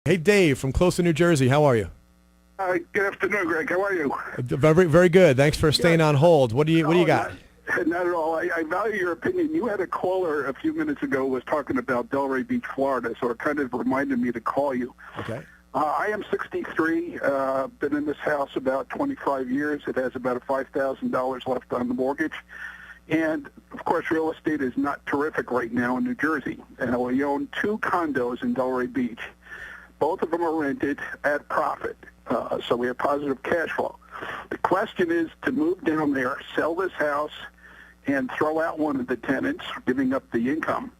Hey, Dave from Closter, New Jersey. How are you? Good afternoon, Greg. How are you? Very, very good. Thanks for staying on hold. What do you got? Not at all. I value your opinion. You had a caller a few minutes ago was talking about Delray Beach, Florida, so it kind of reminded me to call you. Okay. I am 63. Been in this house about 25 years. It has about $5,000 left on the mortgage. And, of course, real estate is not terrific right now in New Jersey. And we own 2 condos in Delray Beach. Both of them are rented at profit, so we have positive cash flow. The question is to move down there, sell this house, and throw out one of the tenants, giving up the income.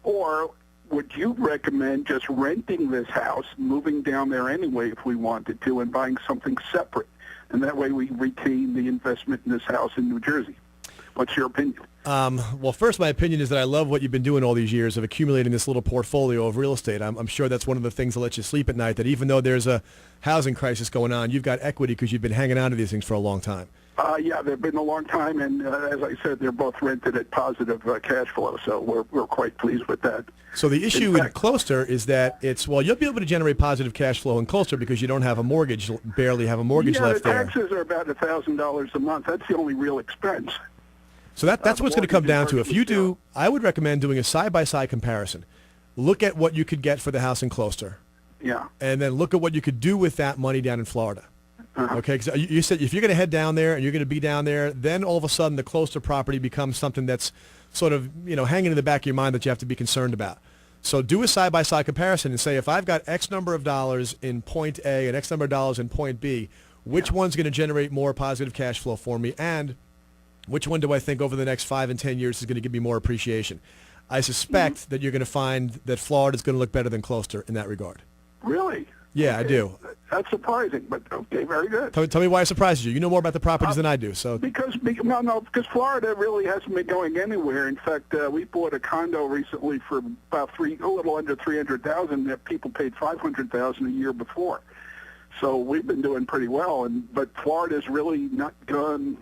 Or would you recommend just renting this house, moving down there anyway if we wanted to, and buying something separate? And that way we retain the investment in this house in New Jersey. What's your opinion? Well, first, my opinion is that I love what you've been doing all these years of accumulating this little portfolio of real estate. I'm sure that's one of the things that lets you sleep at night, that even though there's a housing crisis going on, you've got equity because you've been hanging on to these things for a long time. Yeah, they've been a long time, and as I said, they're both rented at positive cash flow, so we're quite pleased with that. So the issue in Closter is that you'll be able to generate positive cash flow in Closter because you don't have a mortgage, barely have a mortgage left there. Yeah, the taxes are about $1,000 a month. That's the only real expense. So that's what's going to come down to. If you do, I would recommend doing a side-by-side comparison. Look at what you could get for the house in Closter. Yeah. And then look at what you could do with that money down in Florida. Okay, because you said if you're going to head down there and you're going to be down there, then all of a sudden the Closter property becomes something that's sort of, hanging in the back of your mind that you have to be concerned about. So do a side-by-side comparison and say, if I've got X number of dollars in point A and X number of dollars in point B, which one's going to generate more positive cash flow for me, and which one do I think over the next 5 and 10 years is going to give me more appreciation? I suspect that you're going to find that Florida is going to look better than Closter in that regard. Really? Yeah, okay. I do. That's surprising, but okay, very good. Tell me why it surprises you. You know more about the properties than I do. So because Florida really hasn't been going anywhere. In fact, we bought a condo recently for about a little under $300,000 that people paid $500,000 a year before. So we've been doing pretty well, but Florida's really not gone,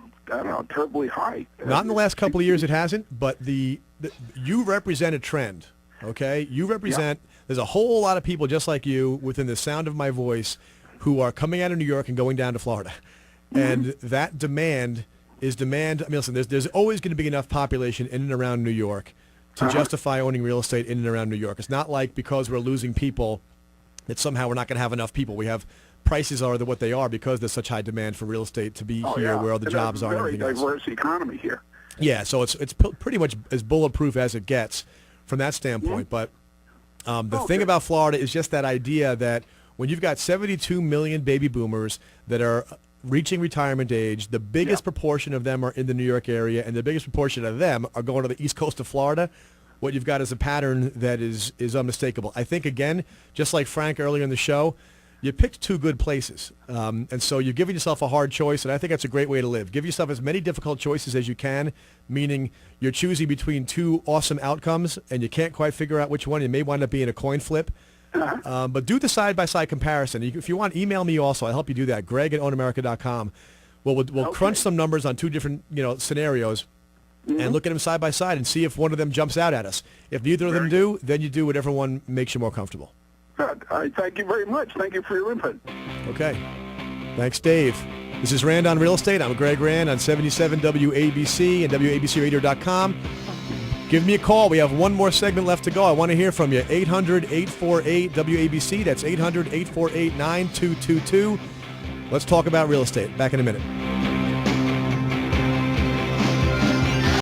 terribly high. Not in the last couple of years it hasn't, but you represent a trend, okay? You represent, there's a whole lot of people just like you within the sound of my voice who are coming out of New York and going down to Florida. And that demand is demand. I mean, listen, there's always going to be enough population in and around New York to justify owning real estate in and around New York. It's not like because we're losing people that somehow we're not going to have enough people. We have prices are what they are because there's such high demand for real estate to be here where all the jobs are. Very diverse economy here. Yeah, so it's pretty much as bulletproof as it gets from that standpoint. But the thing about Florida is just that idea that when you've got 72 million baby boomers that are reaching retirement age, the biggest proportion of them are in the New York area, and the biggest proportion of them are going to the east coast of Florida. What you've got is a pattern that is unmistakable. I think, again, just like Frank earlier in the show, you picked 2 good places, and so you're giving yourself a hard choice, and I think that's a great way to live. Give yourself as many difficult choices as you can, meaning you're choosing between 2 awesome outcomes, and you can't quite figure out which one. You may wind up being a coin flip, but do the side-by-side comparison. If you want, email me also. I'll help you do that, greg@ownamerica.com. We'll crunch some numbers on 2 different scenarios and look at them side-by-side and see if one of them jumps out at us. If neither of them do, then you do whatever one makes you more comfortable. I thank you very much. Thank you for your input. Okay. Thanks, Dave. This is Rand on Real Estate. I'm Greg Rand on 77 WABC and WABCRadio.com. Give me a call. We have one more segment left to go. I want to hear from you. 800-848-WABC. That's 800-848-9222. Let's talk about real estate. Back in a minute.